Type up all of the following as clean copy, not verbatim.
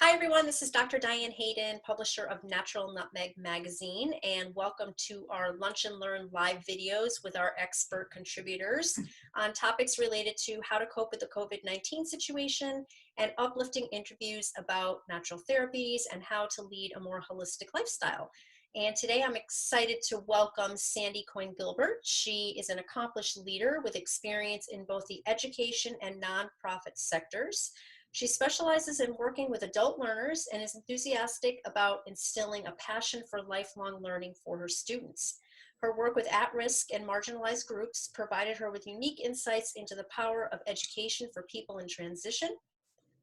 Hi everyone, this is Dr. Diane Hayden, publisher of Natural Nutmeg magazine, and welcome to our Lunch and Learn live videos with our expert contributors on topics related to how to cope with the COVID-19 situation and uplifting interviews about natural therapies and how to lead a more holistic lifestyle. And today I'm excited to welcome Sandi Coyne-Gilbert. She is an accomplished leader with experience in both the education and nonprofit sectors. She specializes in working with adult learners and is enthusiastic about instilling a passion for lifelong learning for her students. Her work with at-risk and marginalized groups provided her with unique insights into the power of education for people in transition.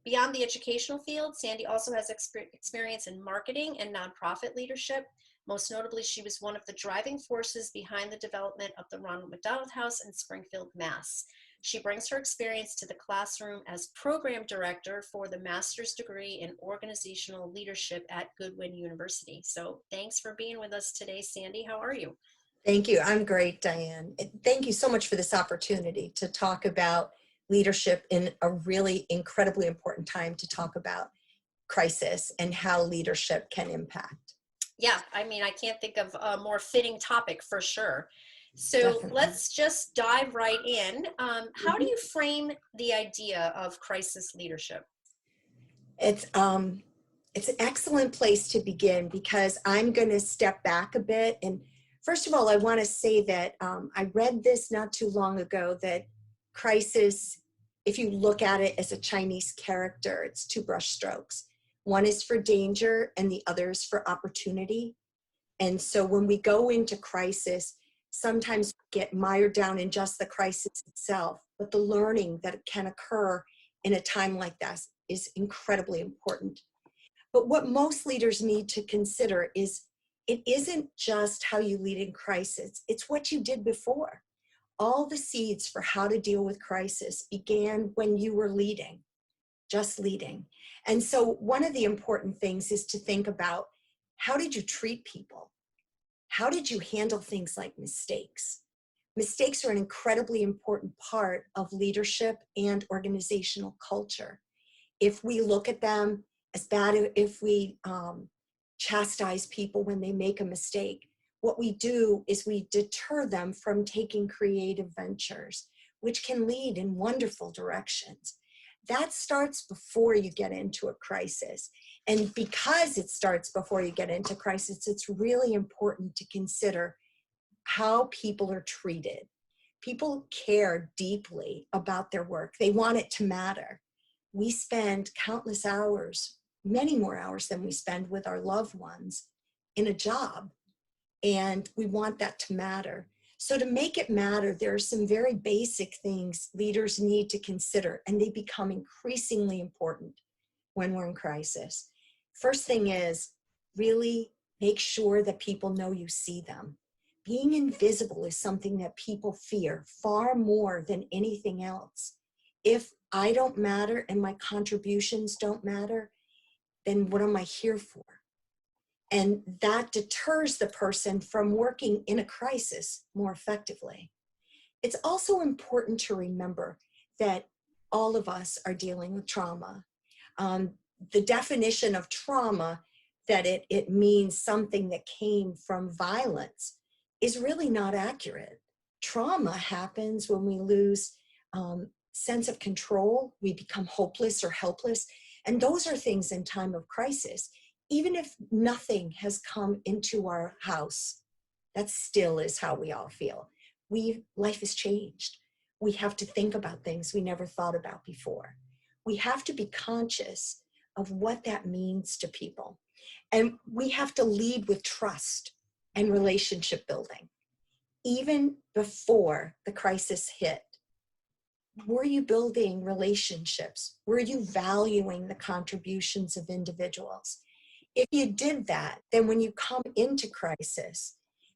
Beyond the educational field, Sandi also has experience in marketing and nonprofit leadership. Most notably, she was one of the driving forces behind the development of the Ronald McDonald House in Springfield, Mass. She brings her experience to the classroom as program director for the master's degree in organizational leadership at Goodwin University. So thanks for being with us today, Sandi. How are you? Thank you. I'm great, Diane. Thank you so much for this opportunity to talk about leadership in a really incredibly important time to talk about crisis and how leadership can impact. Yeah, I mean, I can't think of a more fitting topic for sure. So Definitely. let's just dive right in. How do you frame the idea of crisis leadership? It's um, it's an excellent place to begin because I'm going to step back a bit. And first of all, I want to say that I read this not too long ago that crisis, if you look at it as a Chinese character, it's two brush strokes. One is for danger and the other is for opportunity. And so when we go into crisis, sometimes we get mired down in just the crisis itself, but the learning that can occur in a time like that is incredibly important. But what most leaders need to consider is it isn't just how you lead in crisis, it's what you did before. All the seeds for how to deal with crisis began when you were leading, just leading. And so one of the important things is to think about how did you treat people? How did you handle things like mistakes? Mistakes are an incredibly important part of leadership and organizational culture. If we look at them as bad, if we chastise people when they make a mistake, what we do is we deter them from taking creative ventures, which can lead in wonderful directions. That starts before you get into a crisis. And because it starts before you get into crisis, it's really important to consider how people are treated. People care deeply about their work. They want it to matter. We spend countless hours, many more hours than we spend with our loved ones in a job, and we want that to matter. So to make it matter, there are some very basic things leaders need to consider, and they become increasingly important when we're in crisis. First thing is really make sure that people know you see them. Being invisible is something that people fear far more than anything else. If I don't matter and my contributions don't matter, then what am I here for? And that deters the person from working in a crisis more effectively. It's also important to remember that all of us are dealing with trauma. The definition of trauma, that it means something that came from violence, is really not accurate. Trauma happens when we lose sense of control, we become hopeless or helpless, and those are things in time of crisis. Even if nothing has come into our house, that still is how we all feel. Life has changed. We have to think about things we never thought about before. We have to be conscious of what that means to people. And we have to lead with trust and relationship building. Even before the crisis hit, were you building relationships? Were you valuing the contributions of individuals? If you did that, then when you come into crisis,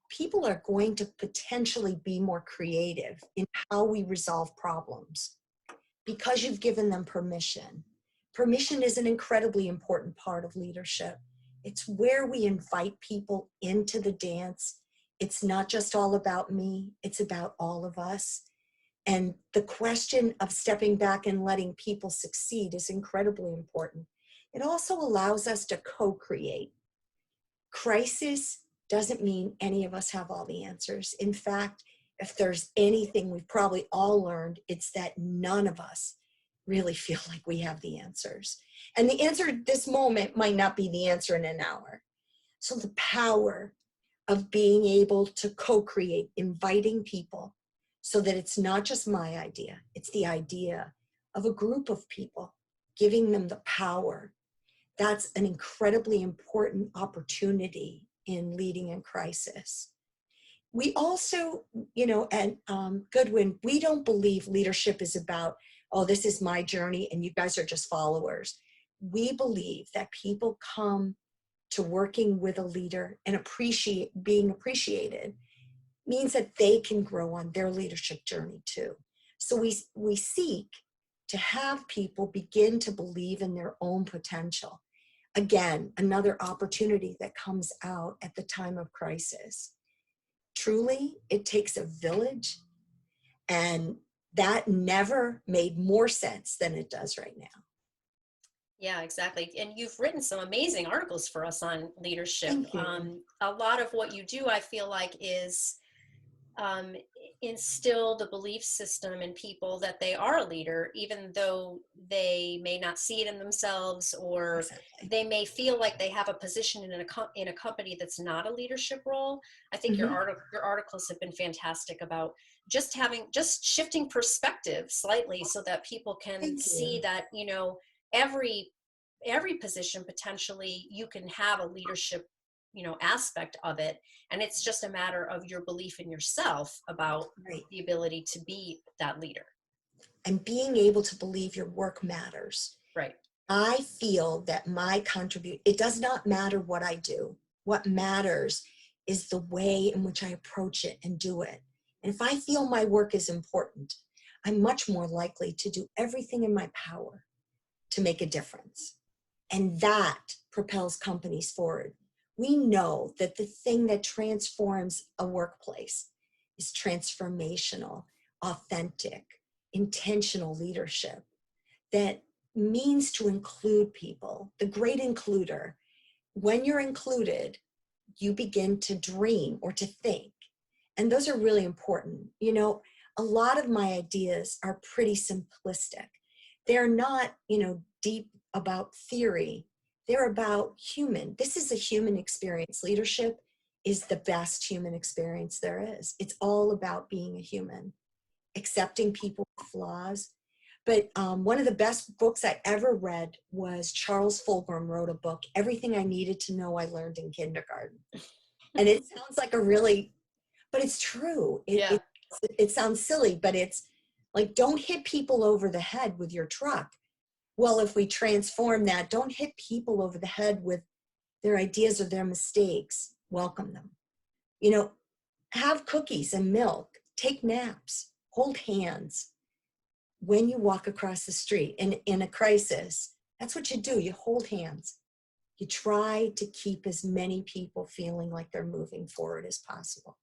people are going to potentially be more creative in how we resolve problems because you've given them permission. Permission is an incredibly important part of leadership. It's where we invite people into the dance. It's not just all about me, it's about all of us. And the question of stepping back and letting people succeed is incredibly important. It also allows us to co-create. Crisis doesn't mean any of us have all the answers. In fact, if there's anything we've probably all learned, it's that none of us really feel like we have the answers. And the answer at this moment might not be the answer in an hour. So the power of being able to co-create, inviting people so that it's not just my idea, it's the idea of a group of people, giving them the power. That's an incredibly important opportunity in leading in crisis. We also, at Goodwin, we don't believe leadership is about, oh, this is my journey and you guys are just followers. We believe that people come to working with a leader and being appreciated means that they can grow on their leadership journey too. So we seek to have people begin to believe in their own potential. Again, another opportunity that comes out at the time of crisis. Truly, it takes a village, and that never made more sense than it does right now. Yeah, exactly. And you've written some amazing articles for us on leadership. Thank you. A lot of what you do, I feel like, is um, instill the belief system in people that they are a leader, even though they may not see it in themselves, or Exactly. they may feel like they have a position in a company that's not a leadership role. I think Mhm. your articles have been fantastic about just shifting perspective slightly so that people can Thank see you. that, every every position potentially you can have a leadership aspect of it, and it's just a matter of your belief in yourself about Right. the ability to be that leader. And being able to believe your work matters. Right. I feel that it does not matter what I do. What matters is the way in which I approach it and do it. And if I feel my work is important, I'm much more likely to do everything in my power to make a difference. And that propels companies forward. We know that the thing that transforms a workplace is transformational, authentic, intentional leadership that means to include people, the great includer. When you're included, you begin to dream or to think. And those are really important. A lot of my ideas are pretty simplistic. They're not, deep about theory. They're about human. This is a human experience. Leadership is the best human experience there is. It's all about being a human, accepting people with flaws. But one of the best books I ever read was Charles Fulghum wrote a book, Everything I Needed to Know I Learned in Kindergarten. And it sounds like but it's true. Yeah. It sounds silly, but it's like, don't hit people over the head with your truck. Well, if we transform that, don't hit people over the head with their ideas or their mistakes. Welcome them. You know, have cookies and milk, take naps, hold hands. When you walk across the street in a crisis, that's what you do. You hold hands. You try to keep as many people feeling like they're moving forward as possible.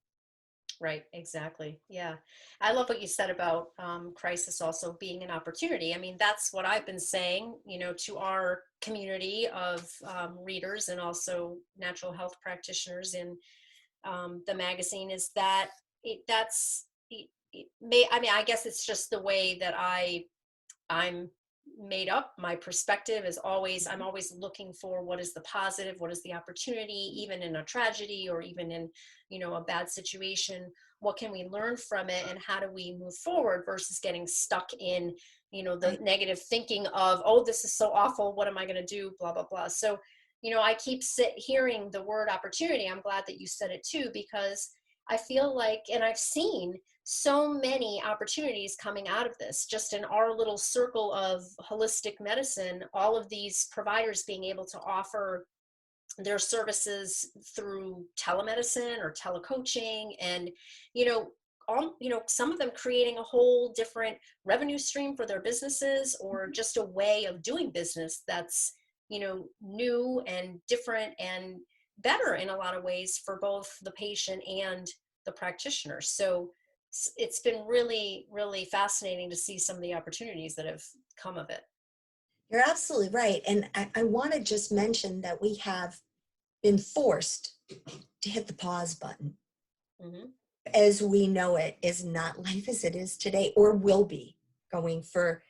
Right, exactly. Yeah. I love what you said about crisis also being an opportunity. I mean, that's what I've been saying, to our community of readers and also natural health practitioners in the magazine, is that I mean, I guess it's just the way that I'm made up. My perspective is always, I'm always looking for what is the positive, what is the opportunity, even in a tragedy or even in, a bad situation. What can we learn from it and how do we move forward versus getting stuck in, the Right. negative thinking of, oh, this is so awful. What am I going to do? Blah, blah, blah. So, I keep hearing the word opportunity. I'm glad that you said it too, because I feel like, and I've seen so many opportunities coming out of this, just in our little circle of holistic medicine, all of these providers being able to offer their services through telemedicine or telecoaching, and some of them creating a whole different revenue stream for their businesses, or just a way of doing business that's new and different and better in a lot of ways for both the patient and the practitioner. So it's been really, really fascinating to see some of the opportunities that have come of it. You're absolutely right. And I want to just mention that we have been forced to hit the pause button. Hmm. As we know it is not life as it is today, or will be going for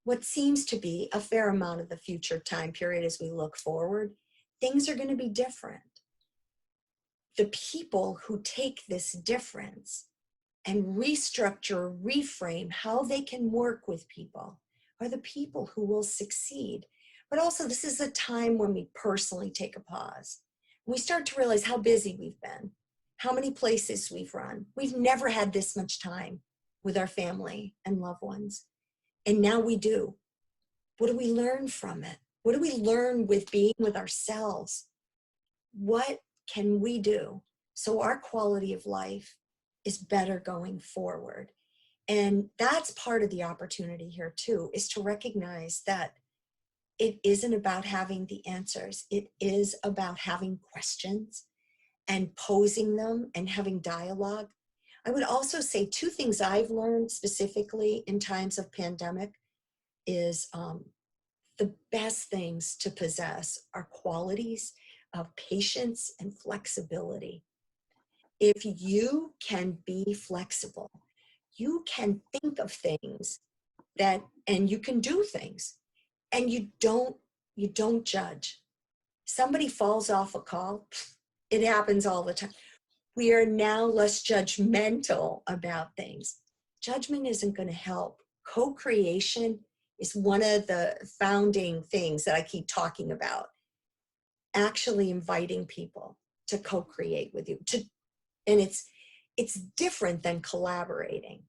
what seems to be a fair amount of the future time period as we look forward. Things are going to be different. The people who take this difference and restructure, reframe how they can work with people are the people who will succeed. But also, this is a time when we personally take a pause. We start to realize how busy we've been, how many places we've run. We've never had this much time with our family and loved ones. And now we do. What do we learn from it? What do we learn with being with ourselves? What can we do so our quality of life is better going forward? And that's part of the opportunity here too, is to recognize that it isn't about having the answers. It is about having questions and posing them and having dialogue. I would also say two things I've learned specifically in times of pandemic is the best things to possess are qualities of patience and flexibility. If you can be flexible, you can think of things that, and you can do things, and you don't judge. Somebody falls off a call, it happens all the time. We are now less judgmental about things. Judgment isn't going to help. Co-creation is one of the founding things that I keep talking about. Actually inviting people to co-create with you, and it's different than collaborating.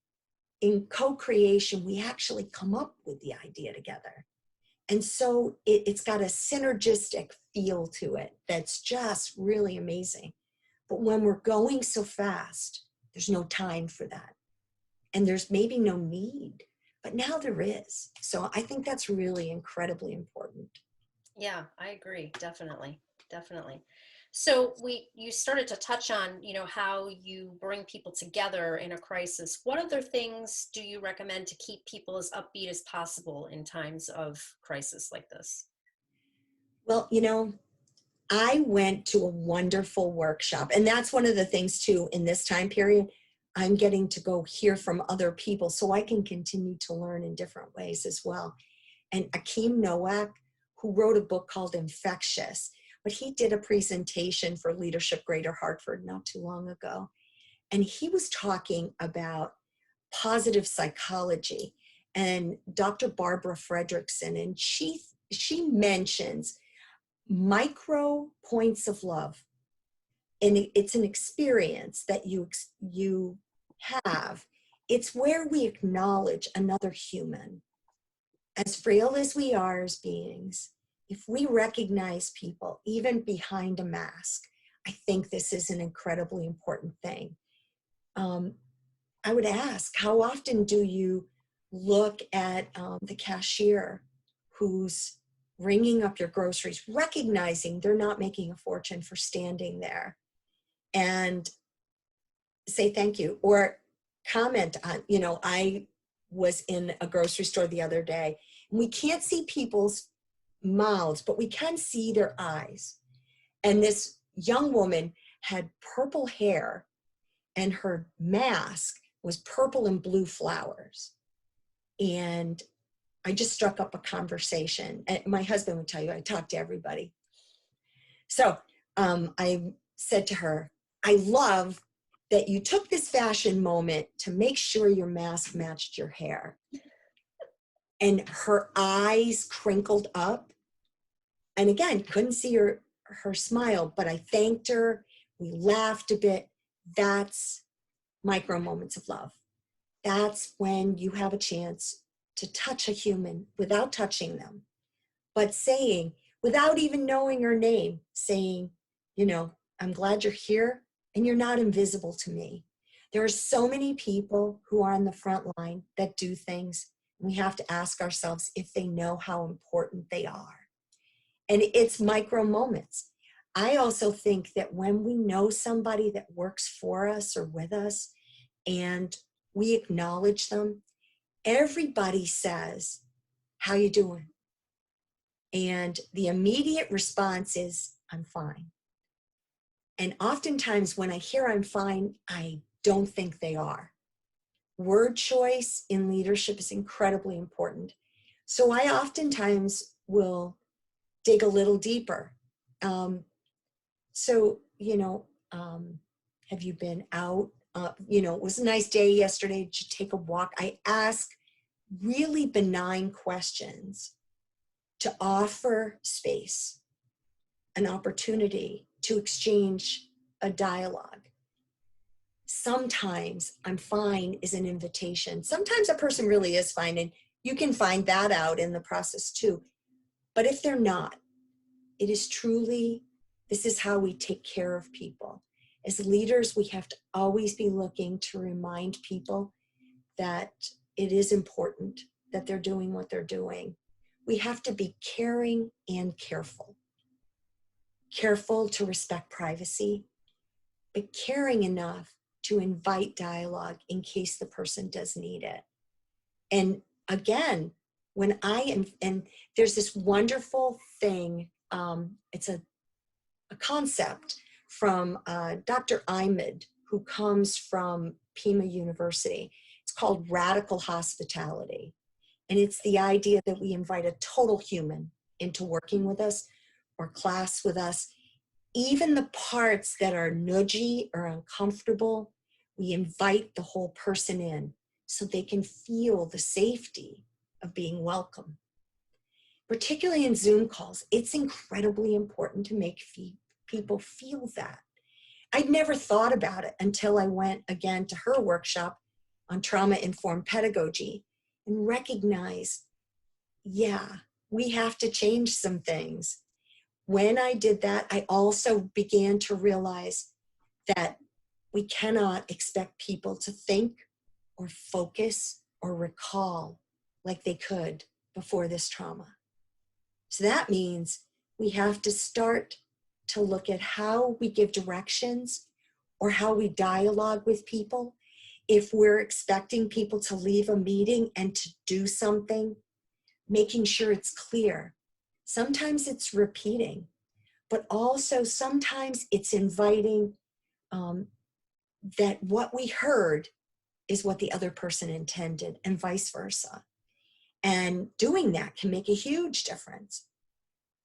In co-creation, we actually come up with the idea together. And so it's got a synergistic feel to it that's just really amazing. But when we're going so fast, there's no time for that. And there's maybe no need, but now there is. So I think that's really incredibly important. Yeah, I agree. Definitely. Definitely. So you started to touch on, how you bring people together in a crisis. What other things do you recommend to keep people as upbeat as possible in times of crisis like this? Well, I went to a wonderful workshop, and that's one of the things too in this time period. I'm getting to go hear from other people so I can continue to learn in different ways as well. And Akeem Nowak, who wrote a book called Infectious, but he did a presentation for Leadership Greater Hartford not too long ago. And he was talking about positive psychology and Dr. Barbara Fredrickson, and she mentions micro points of love, and it's an experience that you have. It's where we acknowledge another human, as frail as we are as beings. If we recognize people even behind a mask, I think this is an incredibly important thing. um, I would ask, how often do you look at the cashier who's ringing up your groceries, recognizing they're not making a fortune for standing there, and say thank you, or comment on, I was in a grocery store the other day, and we can't see people's mouths, but we can see their eyes. And this young woman had purple hair, and her mask was purple and blue flowers. And I just struck up a conversation. And my husband would tell you, I talk to everybody. So I said to her, I love that you took this fashion moment to make sure your mask matched your hair. And her eyes crinkled up. And again, couldn't see her smile, but I thanked her. We laughed a bit. That's micro moments of love. That's when you have a chance to touch a human without touching them, but saying, without even knowing her name, saying, I'm glad you're here and you're not invisible to me. There are so many people who are on the front line that do things. We have to ask ourselves if they know how important they are. And it's micro moments. I also think that when we know somebody that works for us or with us and we acknowledge them, everybody says, how you doing? And the immediate response is, I'm fine. And oftentimes when I hear I'm fine, I don't think they are. Word choice in leadership is incredibly important. So I oftentimes will dig a little deeper. So, have you been out? It was a nice day yesterday. Did you take a walk? I ask really benign questions to offer space, an opportunity to exchange a dialogue. Sometimes I'm fine is an invitation. Sometimes a person really is fine, and you can find that out in the process too. But if they're not, it is truly, this is how we take care of people. As leaders, we have to always be looking to remind people that it is important that they're doing what they're doing. We have to be caring and careful. Careful to respect privacy, but caring enough to invite dialogue in case the person does need it. And again, when I am, and there's this wonderful thing, it's a concept from Dr. Ahmed, who comes from Pima University. It's called radical hospitality. And it's the idea that we invite a total human into working with us or class with us. Even the parts that are nudgy or uncomfortable, we invite the whole person in so they can feel the safety of being welcome. Particularly in Zoom calls, it's incredibly important to make people feel that. I'd never thought about it until I went again to her workshop on trauma-informed pedagogy and recognized, yeah, we have to change some things. When I did that, I also began to realize that we cannot expect people to think or focus or recall like they could before this trauma. So that means we have to start to look at how we give directions or how we dialogue with people. If we're expecting people to leave a meeting and to do something, making sure it's clear. Sometimes it's repeating, but also sometimes it's inviting that what we heard is what the other person intended and vice versa. And doing that can make a huge difference.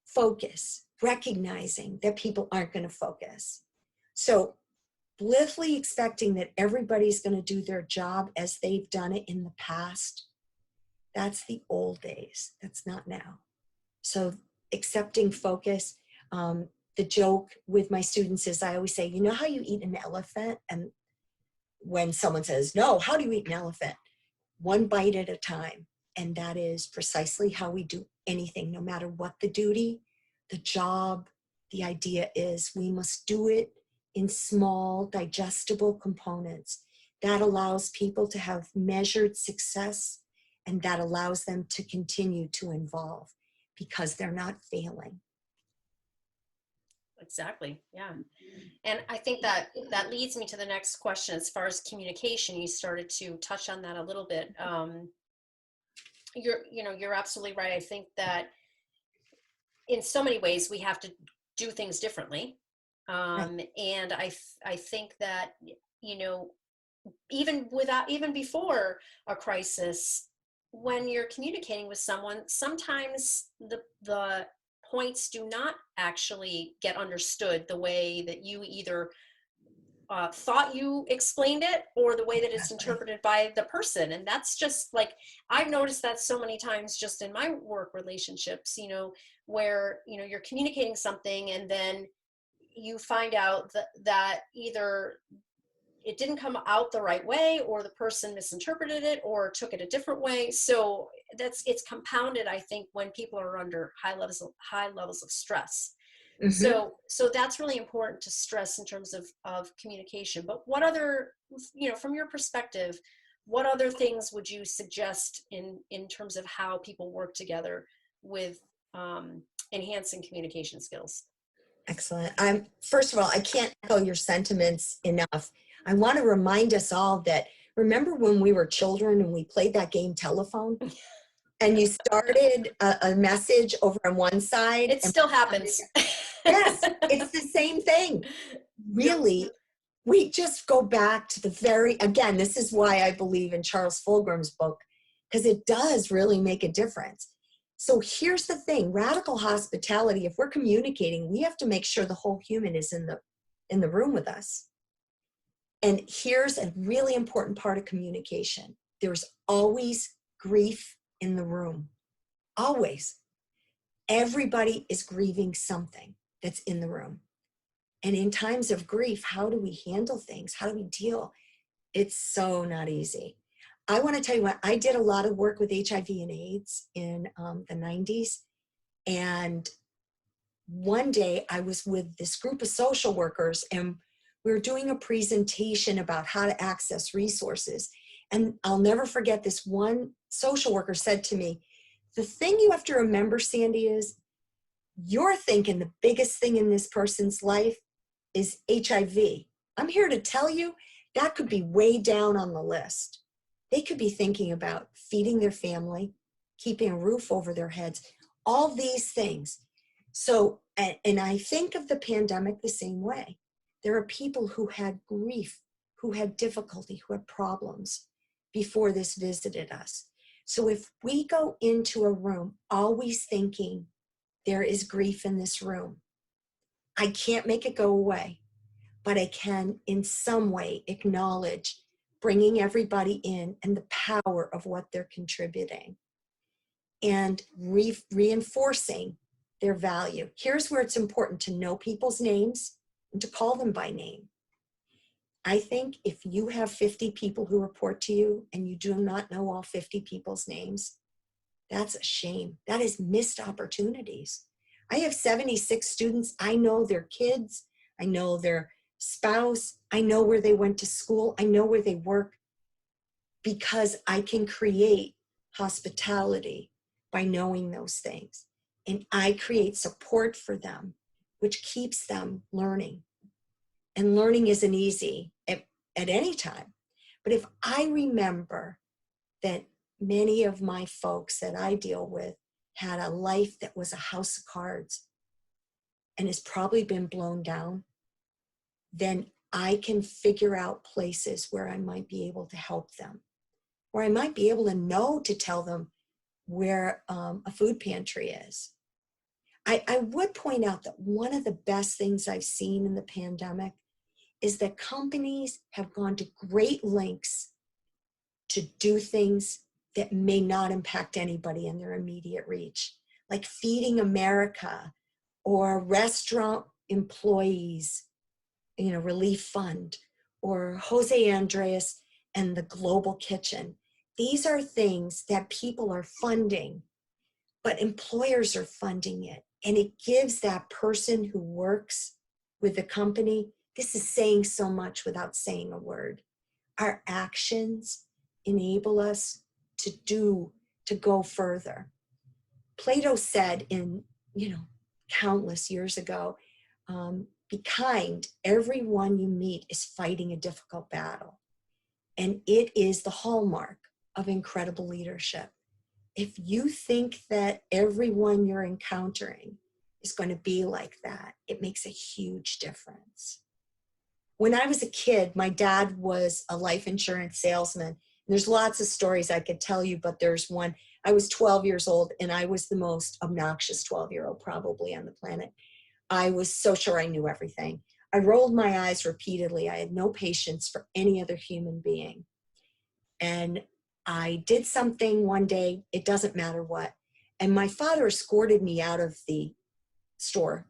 Focus, recognizing that people aren't going to focus. So blithely expecting that everybody's going to do their job as they've done it in the past, that's the old days. That's not now. So accepting focus. The joke with my students is I always say, you know how you eat an elephant? And when someone says, no, how do you eat an elephant? One bite at a time. And that is precisely how we do anything, no matter what the duty, the job. The idea is we must do it in small, digestible components. That allows people to have measured success, and that allows them to continue to evolve because they're not failing. Exactly. Yeah. And I think that leads me to the next question. As far as communication, you started to touch on that a little bit. You're absolutely right. I think that in so many ways we have to do things differently. Right. And I think that, even before a crisis, when you're communicating with someone, sometimes the points do not actually get understood the way that you either thought you explained it or the way that it's interpreted by the person. And that's just like, I've noticed that so many times just in my work relationships, where, you're communicating something and then you find out that either it didn't come out the right way or the person misinterpreted it or took it a different way. So it's compounded, I think, when people are under high levels of stress. Mm-hmm. So that's really important to stress in terms of communication. But what other, from your perspective, what other things would you suggest in terms of how people work together with enhancing communication skills? Excellent. First of all, I can't echo your sentiments enough. I want to remind us all that, remember when we were children and we played that game telephone? and you started a message over on one side. It still happens. Yes, it's the same thing. Really, we just go back to the again, this is why I believe in Charles Fulgram's book, because it does really make a difference. So here's the thing, radical hospitality, if we're communicating, we have to make sure the whole human is in the room with us. And here's a really important part of communication. There's always grief in the room, always. Everybody is grieving something that's in the room. And in times of grief, how do we handle things? How do we deal? It's so not easy. I want to tell you what, I did a lot of work with HIV and AIDS in the 90s. And one day I was with this group of social workers and we were doing a presentation about how to access resources. And I'll never forget, this one social worker said to me, the thing you have to remember, Sandi, is you're thinking the biggest thing in this person's life is HIV. I'm here to tell you that could be way down on the list. They could be thinking about feeding their family, keeping a roof over their heads, all these things. So, and I think of the pandemic the same way. There are people who had grief, who had difficulty, who had problems before this visited us. So if we go into a room always thinking there is grief in this room, I can't make it go away, but I can in some way acknowledge bringing everybody in and the power of what they're contributing and reinforcing their value. Here's where it's important to know people's names and to call them by name. I think if you have 50 people who report to you and you do not know all 50 people's names, that's a shame. That is missed opportunities. I have 76 students. I know their kids. I know their spouse. I know where they went to school. I know where they work, because I can create hospitality by knowing those things. And I create support for them, which keeps them learning. And learning isn't easy at any time. But if I remember that many of my folks that I deal with had a life that was a house of cards and has probably been blown down, then I can figure out places where I might be able to help them, or I might be able to know to tell them where a food pantry is. I would point out that one of the best things I've seen in the pandemic is that companies have gone to great lengths to do things that may not impact anybody in their immediate reach, like Feeding America or restaurant employees, relief fund, or Jose Andres and the Global Kitchen. These are things that people are funding, but employers are funding it. And it gives that person who works with the company, this is saying so much without saying a word. Our actions enable us to go further. Plato said countless years ago, be kind. Everyone you meet is fighting a difficult battle. And it is the hallmark of incredible leadership. If you think that everyone you're encountering is going to be like that, it makes a huge difference. When I was a kid, my dad was a life insurance salesman. And there's lots of stories I could tell you, but there's one. I was 12 years old and I was the most obnoxious 12-year-old probably on the planet. I was so sure I knew everything. I rolled my eyes repeatedly. I had no patience for any other human being. And I did something one day, it doesn't matter what. And my father escorted me out of the store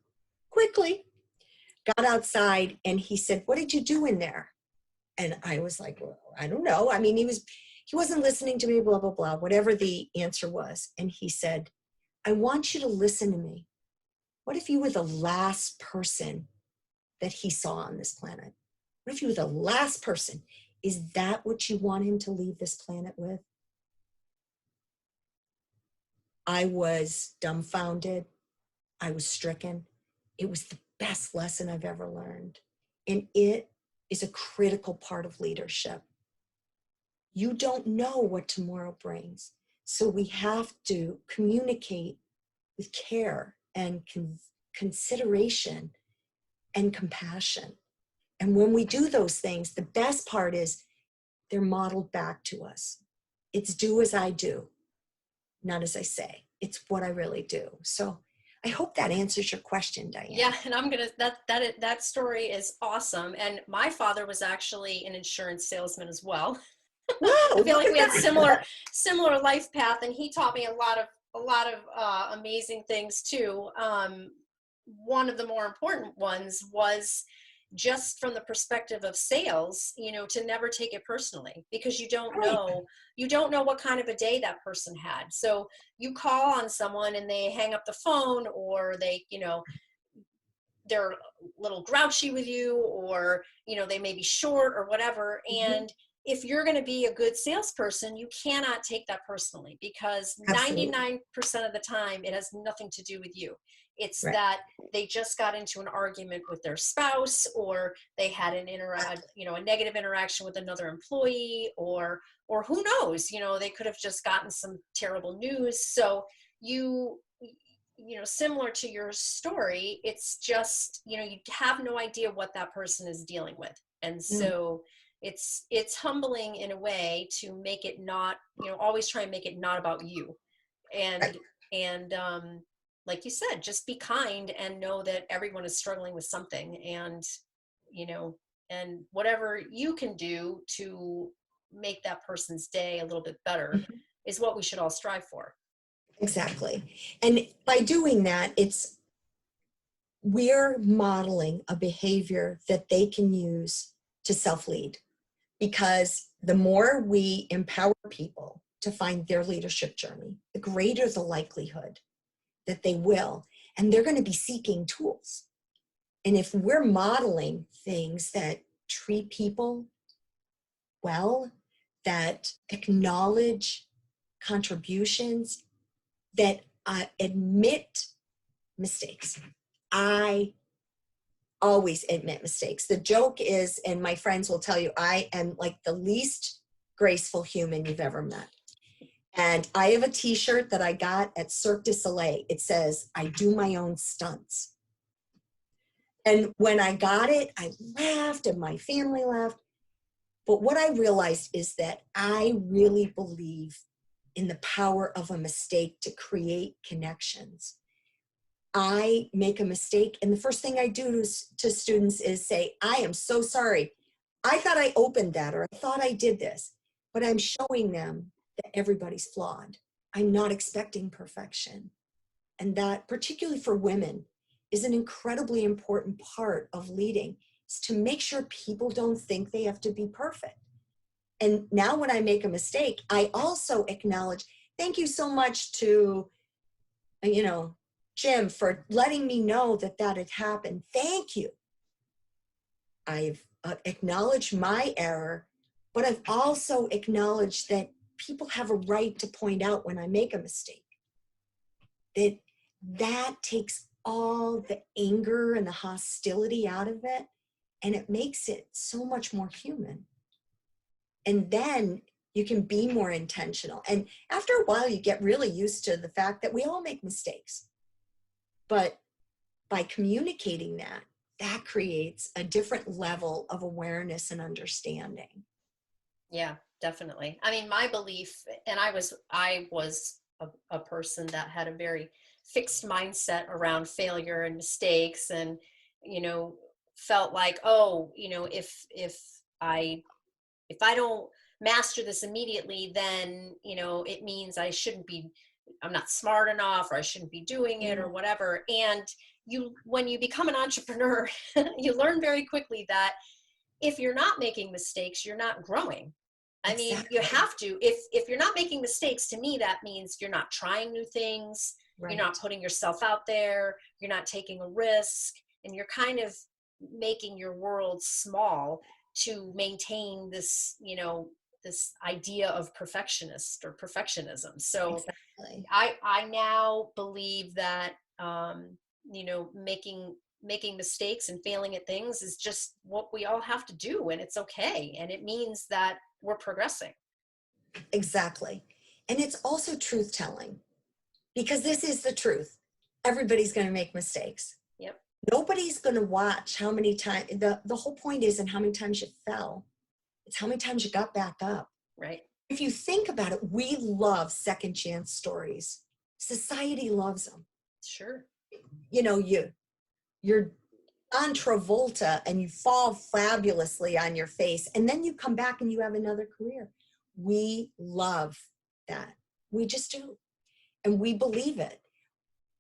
quickly, got outside, and he said, "What did you do in there?" And I was like, "Well, I don't know." I mean, he wasn't listening to me, blah, blah, blah, whatever the answer was. And he said, "I want you to listen to me. What if you were the last person that he saw on this planet? What if you were the last person? Is that what you want him to leave this planet with?" I was dumbfounded. I was stricken. It was the best lesson I've ever learned. And it is a critical part of leadership. You don't know what tomorrow brings. So we have to communicate with care and consideration and compassion. And when we do those things, the best part is they're modeled back to us. It's do as I do, not as I say. It's what I really do. So I hope that answers your question, Diane. Yeah, and I'm gonna that story is awesome. And my father was actually an insurance salesman as well. Whoa, I feel look like at we had that. similar life path, and he taught me a lot of amazing things too. One of the more important ones was just from the perspective of sales, you know, to never take it personally, because Right. you don't know what kind of a day that person had. So you call on someone and they hang up the phone, or they, you know, they're a little grouchy with you, or you know, they may be short or whatever. Mhm. And if you're going to be a good salesperson, you cannot take that personally, because Absolutely. 99% of the time it has nothing to do with you. It's Right. that they just got into an argument with their spouse, or they had you know, a negative interaction with another employee, or who knows, you know, they could have just gotten some terrible news. So you you know, similar to your story, it's just, you know, you have no idea what that person is dealing with. And No. so it's humbling in a way to make it not, you know, always try and make it not about you. Right. And like you said, just be kind and know that everyone is struggling with something. And you know, and whatever you can do to make that person's day a little bit better Mhm. is what we should all strive for. Exactly. And by doing that, we're modeling a behavior that they can use to self-lead, because the more we empower people to find their leadership journey, the greater the likelihood that they will, and they're going to be seeking tools. And if we're modeling things that treat people well, that acknowledge contributions, that admit mistakes. I always admit mistakes. The joke is, and my friends will tell you, I am like the least graceful human you've ever met. And I have a t-shirt that I got at Cirque du Soleil. It says, I do my own stunts. And when I got it, I laughed and my family laughed. But what I realized is that I really believe in the power of a mistake to create connections. I make a mistake, and the first thing I do to students is say, I am so sorry. I thought I opened that, or I thought I did this, but I'm showing them that everybody's flawed. I'm not expecting perfection. And that, particularly for women, is an incredibly important part of leading, is to make sure people don't think they have to be perfect. And now when I make a mistake, I also acknowledge, thank you so much to, you know, Jim, for letting me know that that had happened. Thank you. I've acknowledged my error, but I've also acknowledged that people have a right to point out when I make a mistake. That takes all the anger and the hostility out of it, and it makes it so much more human. And then you can be more intentional. And after a while, you get really used to the fact that we all make mistakes. But by communicating that, that creates a different level of awareness and understanding. Yeah, definitely. I mean, my belief, and I was a person that had a very fixed mindset around failure and mistakes, and you know, felt like, oh, you know, I if I don't master this immediately, then you know, it means I'm not smart enough, or I shouldn't be doing it, or Mm, whatever. And when you become an entrepreneur, you learn very quickly that if you're not making mistakes, you're not growing. I mean, you exactly. have to. If you're not making mistakes, to me, that means you're not trying new things. You're not Right. putting yourself out there. You're not taking a risk, and you're kind of making your world small to maintain this, you know, this idea of perfectionist or perfectionism. So Exactly. I now believe that you know, making mistakes and failing at things is just what we all have to do, and it's okay, and it means that we're progressing. Exactly. And it's also truth telling, because this is the truth. Everybody's going to make mistakes. Yep. Nobody's going to watch how many times, the whole point isn't how many times you fell. It's how many times you got back up. Right. If you think about it, we love second chance stories. Society loves them. Sure. You know, you're on Travolta and you fall fabulously on your face, and then you come back and you have another career. We love that. We just do. And we believe it.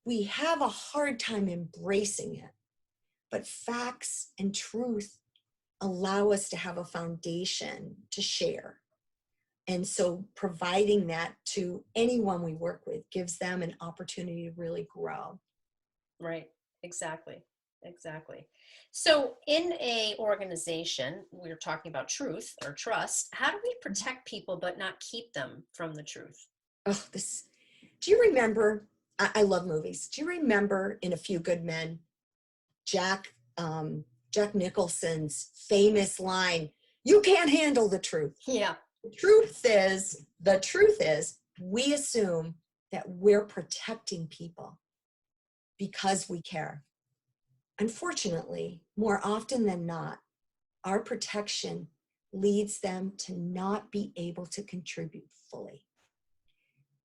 We have a hard time embracing it, but facts and truth allow us to have a foundation to share. And so providing that to anyone we work with gives them an opportunity to really grow. Right. Exactly. Exactly. So in a organization, we're talking about truth or trust. How do we protect people but not keep them from the truth? Oh, do you remember, I love movies. Do you remember in A Few Good Men, Jack Nicholson's famous line, "You can't handle the truth." Yeah. The truth is we assume that we're protecting people because we care. Unfortunately, more often than not, our protection leads them to not be able to contribute fully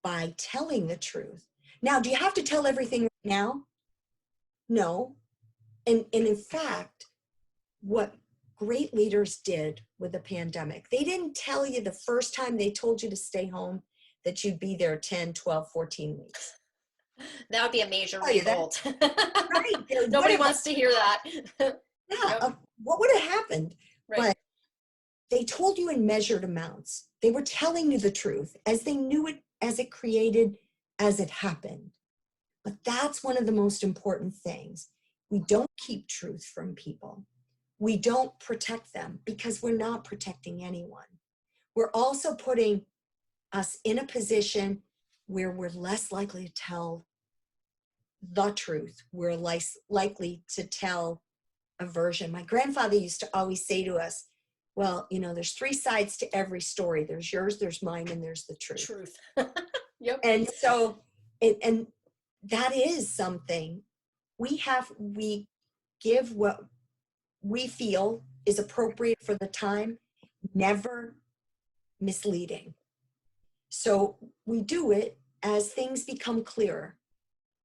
by telling the truth. Now, do you have to tell everything right now? No. And in fact, what great leaders did with the pandemic, they didn't tell you the first time they told you to stay home that you'd be there 10, 12, 14 weeks. That would be a major Tell you that. revolt. Right. Nobody wants to hear that. Yeah, Yep. what would have happened? Right. But they told you in measured amounts. They were telling you the truth as they knew it, as it created, as it happened. But that's one of the most important things. We don't keep truth from people. We don't protect them because we're not protecting anyone. We're also putting us in a position where we're less likely to tell the truth. We're less likely to tell a version. My grandfather used to always say to us, well, you know, there's three sides to every story. There's yours, there's mine, and there's the truth. Truth. Yep. And so, and that is something we give what we feel is appropriate for the time, never misleading. So we do it as things become clearer,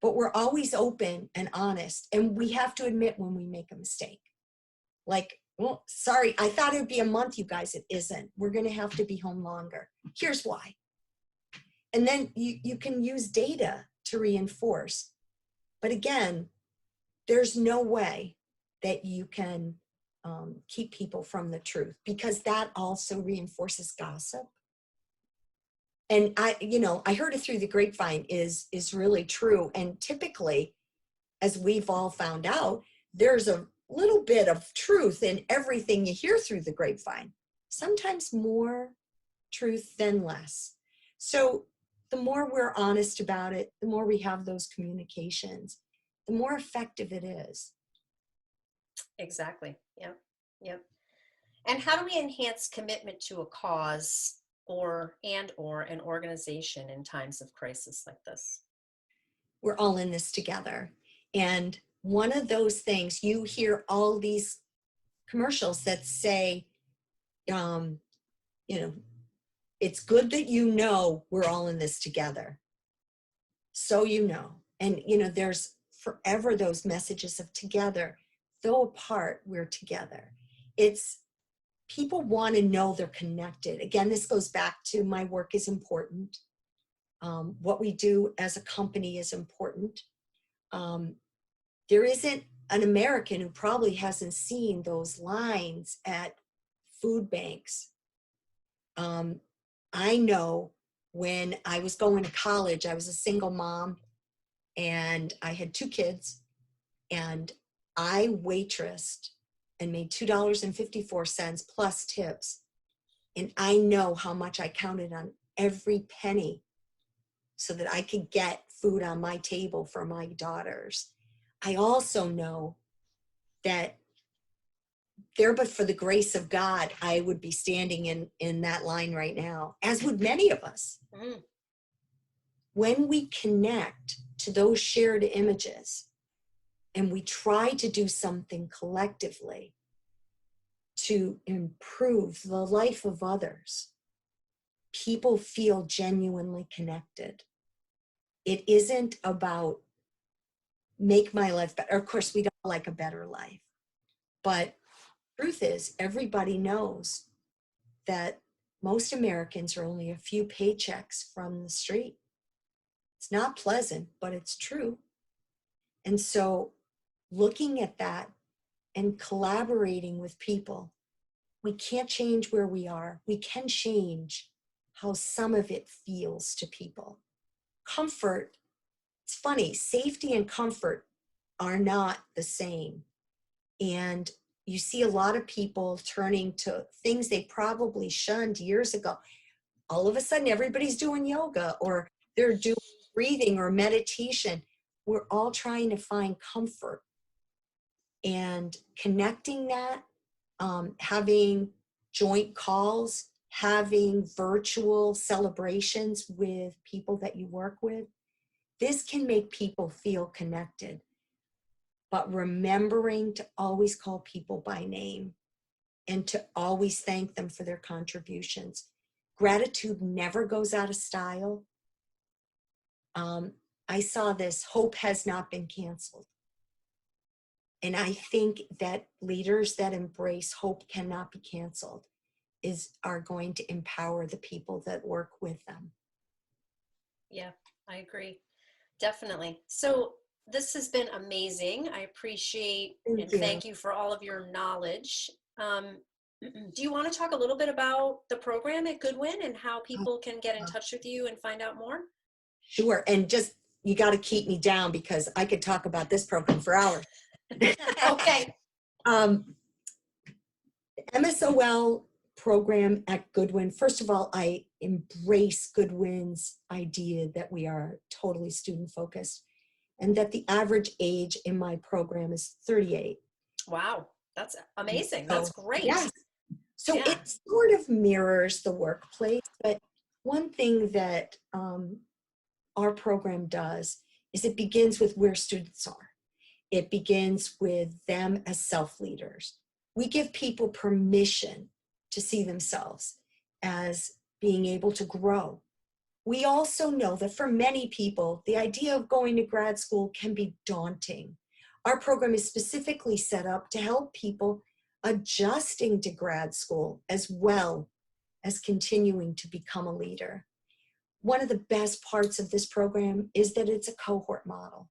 but we're always open and honest. And we have to admit when we make a mistake. Like, well, sorry, I thought it would be a month, you guys. It isn't. We're going to have to be home longer. Here's why. And then you can use data to reinforce. But again, there's no way that you can keep people from the truth, because that also reinforces gossip. And I heard it through the grapevine is really true. And typically, as we've all found out, there's a little bit of truth in everything you hear through the grapevine. Sometimes more truth than less. So the more we're honest about it, the more we have those communications, the more effective it is. Exactly. Yep. Yep. And how do we enhance commitment to a cause or an organization in times of crisis like this? We're all in this together. And one of those things, you hear all these commercials that say, it's good that we're all in this together. So and there's forever those messages of together, though apart, we're together. It's people want to know they're connected. Again, this goes back to my work is important. What we do as a company is important. There isn't an American who probably hasn't seen those lines at food banks. I know when I was going to college, I was a single mom and I had 2 kids, and I waitressed and made $2.54 plus tips. And I know how much I counted on every penny so that I could get food on my table for my daughters. I also know that there, but for the grace of God, I would be standing in that line right now, as would many of us. Mm. When we connect to those shared images and we try to do something collectively to improve the life of others, people feel genuinely connected. It isn't about make my life better. Of course, we don't like a better life, but truth is everybody knows that most Americans are only a few paychecks from the street. It's not pleasant, but it's true. And so looking at that and collaborating with people, we can't change where we are. We can change how some of it feels to people. Comfort, it's funny, safety and comfort are not the same. And you see a lot of people turning to things they probably shunned years ago. All of a sudden, everybody's doing yoga or they're doing breathing or meditation. We're all trying to find comfort and connecting that, having joint calls, having virtual celebrations with people that you work with. This can make people feel connected, but remembering to always call people by name and to always thank them for their contributions. Gratitude never goes out of style. I saw this, hope has not been canceled. And I think that leaders that embrace hope cannot be canceled are going to empower the people that work with them. Yeah, I agree. Definitely. So this has been amazing. I appreciate and thank you for all of your knowledge. Do you want to talk a little bit about the program at Goodwin and how people can get in touch with you and find out more? Sure. And just, you got to keep me down because I could talk about this program for hours. Okay. MSOL program at Goodwin. First of all, I embrace Goodwin's idea that we are totally student focused and that the average age in my program is 38. Wow. That's amazing. That's great. Yes. So it sort of mirrors the workplace, but one thing that our program does is it begins with where students are. It begins with them as self-leaders. We give people permission to see themselves as being able to grow. We also know that for many people, the idea of going to grad school can be daunting. Our program is specifically set up to help people adjusting to grad school as well as continuing to become a leader. One of the best parts of this program is that it's a cohort model.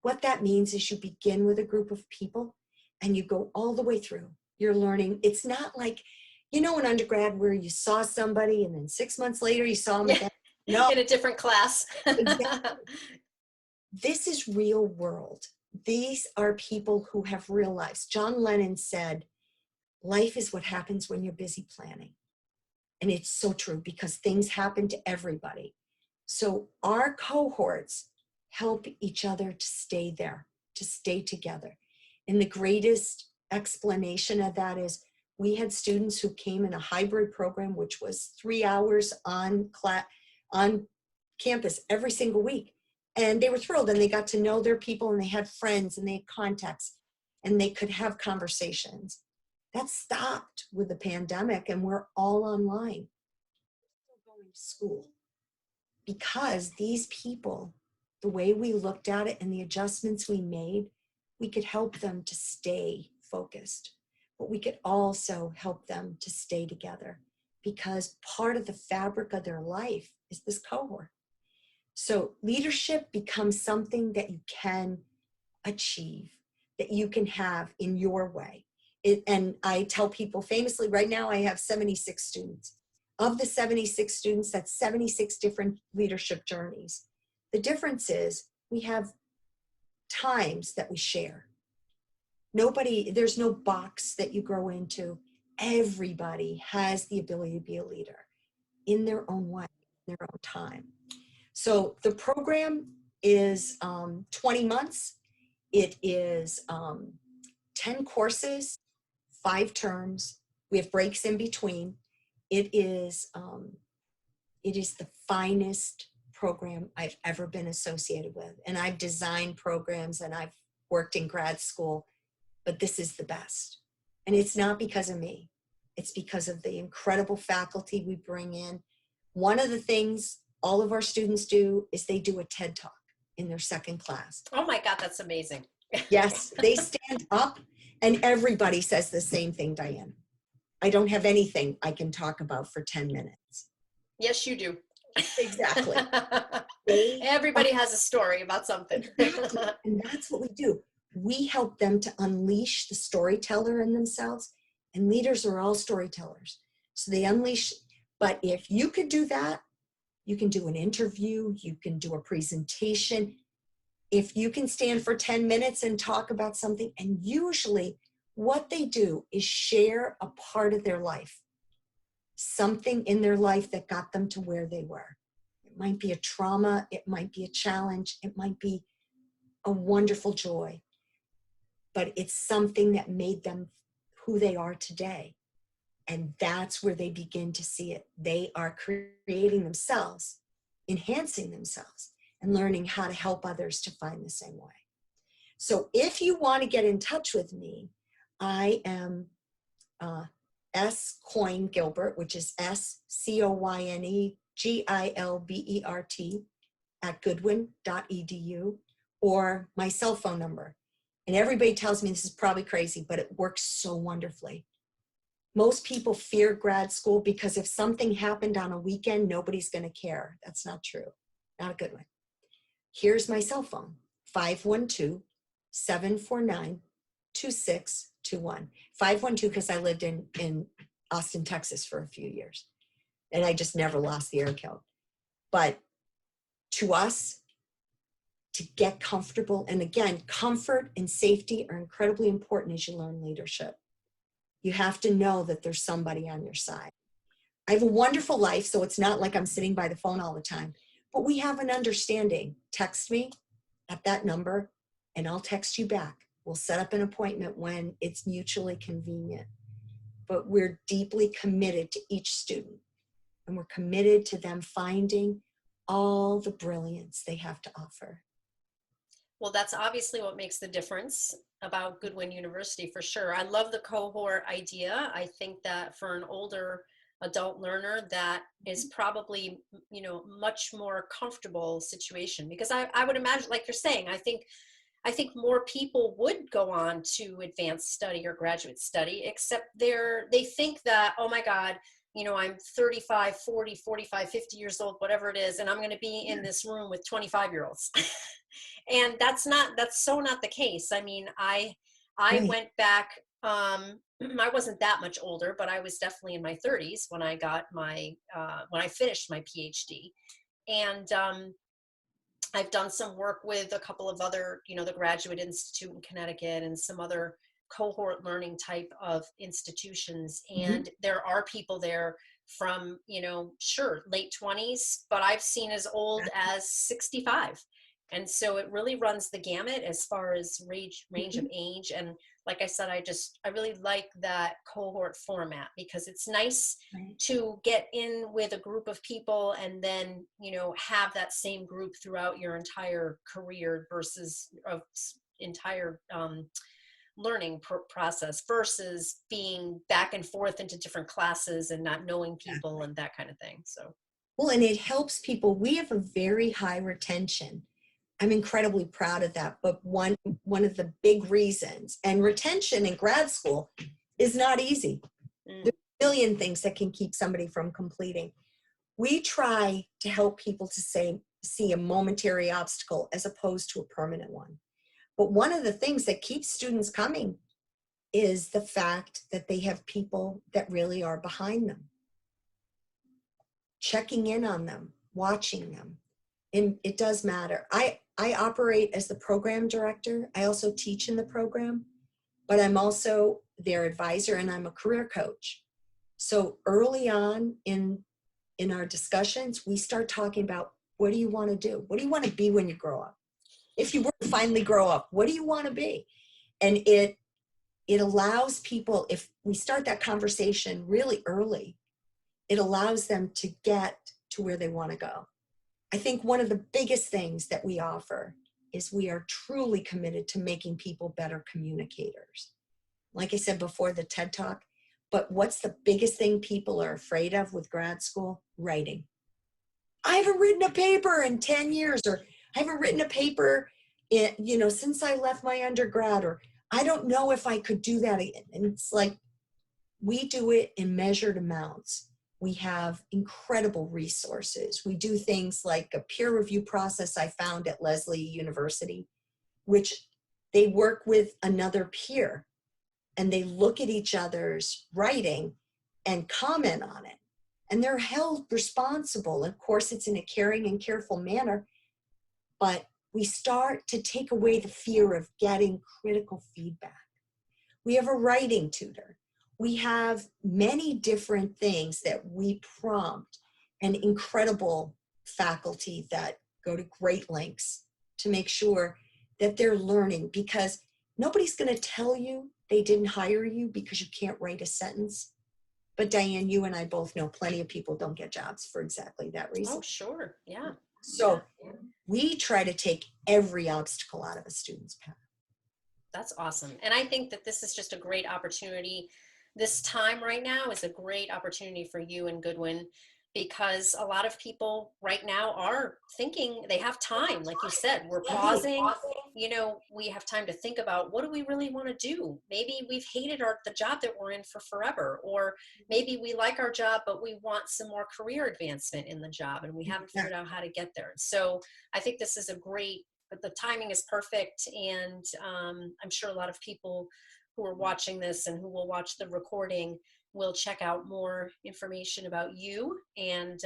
What that means is you begin with a group of people and you go all the way through. You're learning. It's not like, you know, in undergrad where you saw somebody and then 6 months later you saw them again. No. In a different class. Exactly. This is real world. These are people who have real lives. John Lennon said, life is what happens when you're busy planning. And it's so true because things happen to everybody. So our cohorts help each other to stay there, to stay together. And the greatest explanation of that is we had students who came in a hybrid program, which was 3 hours on campus every single week. And they were thrilled and they got to know their people and they had friends and they had contacts and they could have conversations. That stopped with the pandemic and we're all online. We're still going to school because these people, the way we looked at it and the adjustments we made, we could help them to stay focused, but we could also help them to stay together because part of the fabric of their life is this cohort. So leadership becomes something that you can achieve, that you can have in your way. And I tell people famously, right now I have 76 students. Of the 76 students, that's 76 different leadership journeys. The difference is we have times that we share. There's no box that you grow into. Everybody has the ability to be a leader in their own way, in their own time. So the program is 20 months. It is 10 courses, 5 terms. We have breaks in between. It is the finest program I've ever been associated with. And I've designed programs and I've worked in grad school, but this is the best. And it's not because of me. It's because of the incredible faculty we bring in. One of the things all of our students do is they do a TED Talk in their second class. Oh my God, that's amazing. Yes, they stand up and everybody says the same thing, Diane. I don't have anything I can talk about for 10 minutes. Yes, you do. Exactly. Everybody has a story about something. Exactly. And that's what we do. We help them to unleash the storyteller in themselves, and leaders are all storytellers. So they unleash, but if you could do that, you can do an interview, you can do a presentation. If you can stand for 10 minutes and talk about something, and usually what they do is share a part of their life, something in their life that got them to where they were. It might be a trauma, it might be a challenge, it might be a wonderful joy, but it's something that made them who they are today. And that's where they begin to see it. They are creating themselves, enhancing themselves, and learning how to help others to find the same way. So if you want to get in touch with me, I am S. Coyne-Gilbert, which is SCOYNEGILBERT at goodwin.edu, or my cell phone number. And everybody tells me this is probably crazy, but it works so wonderfully. Most people fear grad school because if something happened on a weekend, nobody's going to care. That's not true. Not a good one. Here's my cell phone, 512-749-2621. 512 because I lived in Austin, Texas for a few years. And I just never lost the air count. But to us, to get comfortable, and again, comfort and safety are incredibly important as you learn leadership. You have to know that there's somebody on your side. I have a wonderful life, so it's not like I'm sitting by the phone all the time, but we have an understanding. Text me at that number and I'll text you back. We'll set up an appointment when it's mutually convenient. But we're deeply committed to each student, and we're committed to them finding all the brilliance they have to offer. Well, that's obviously what makes the difference about Goodwin University, for sure. I love the cohort idea. I think that for an older adult learner, that is probably, you know, much more comfortable situation, because I would imagine, like you're saying, I think more people would go on to advanced study or graduate study, except they think that, oh my God, you know, I'm 35, 40, 45, 50 years old, whatever it is, and I'm going to be in this room with 25-year-olds. And that's so not the case. I mean, I Right. went back, I wasn't that much older, but I was definitely in my 30s when I got my, when I finished my PhD. And I've done some work with a couple of other, you know, the Graduate Institute in Connecticut and some other cohort learning type of institutions. And there are people there from, you know, sure, late 20s, but I've seen as old as 65. And so it really runs the gamut as far as range of age. And like I said, I really like that cohort format, because it's nice to get in with a group of people and then, you know, have that same group throughout your entire career versus entire learning process, versus being back and forth into different classes and not knowing people and that kind of thing. So, well, and it helps people. We have a very high retention. I'm incredibly proud of that. But one of the big reasons, and retention in grad school is not easy. There's a million things that can keep somebody from completing. We try to help people to see a momentary obstacle as opposed to a permanent one. But one of the things that keeps students coming is the fact that they have people that really are behind them, checking in on them, watching them. And it does matter. I operate as the program director. I also teach in the program, but I'm also their advisor and I'm a career coach. So early on in our discussions, we start talking about, what do you want to do? What do you want to be when you grow up? If you were to finally grow up, what do you want to be? And it allows people, if we start that conversation really early, it allows them to get to where they want to go. I think one of the biggest things that we offer is we are truly committed to making people better communicators. Like I said before, the TED Talk, but what's the biggest thing people are afraid of with grad school? Writing. I haven't written a paper in 10 years, or I haven't written a paper in, since I left my undergrad, or I don't know if I could do that again. And it's like, we do it in measured amounts. We have incredible resources. We do things like a peer review process I found at Lesley University, which they work with another peer and they look at each other's writing and comment on it. And they're held responsible. Of course, it's in a caring and careful manner, but we start to take away the fear of getting critical feedback. We have a writing tutor. We have many different things that we prompt, and incredible faculty that go to great lengths to make sure that they're learning, because nobody's going to tell you they didn't hire you because you can't write a sentence. But Diane, you and I both know plenty of people don't get jobs for exactly that reason. Oh, sure. Yeah. So we try to take every obstacle out of a student's path. That's awesome. And I think that this is just a great opportunity. This time right now is a great opportunity for you and Goodwin, because a lot of people right now are thinking they have time. Like you said, we're pausing, we have time to think about, what do we really want to do? Maybe we've hated the job that we're in for forever, or maybe we like our job, but we want some more career advancement in the job and we haven't figured out how to get there. So I think this is the timing is perfect. And I'm sure a lot of people who are watching this and who will watch the recording will check out more information about you. And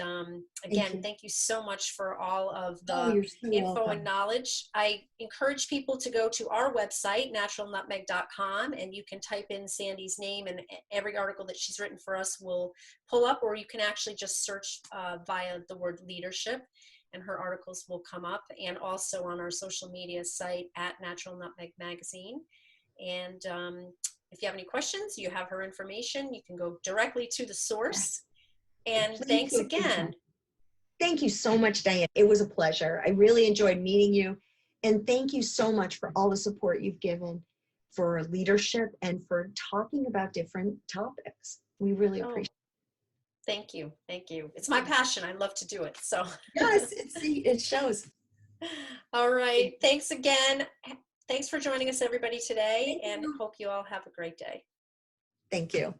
again, thank you so much for all of the info and knowledge. I encourage people to go to our website, naturalnutmeg.com, and you can type in Sandi's name and every article that she's written for us will pull up, or you can actually just search via the word leadership and her articles will come up, and also on our social media site at Natural Nutmeg Magazine. And if you have any questions, you have her information. You can go directly to the source. And thanks again. Thank you so much, Diane. It was a pleasure. I really enjoyed meeting you. And thank you so much for all the support you've given for leadership and for talking about different topics. We really appreciate it. Thank you. Thank you. It's my passion. I love to do it. So yes, it shows. All right. Thanks again. Thanks for joining us, everybody, today, and hope you all have a great day. Thank you.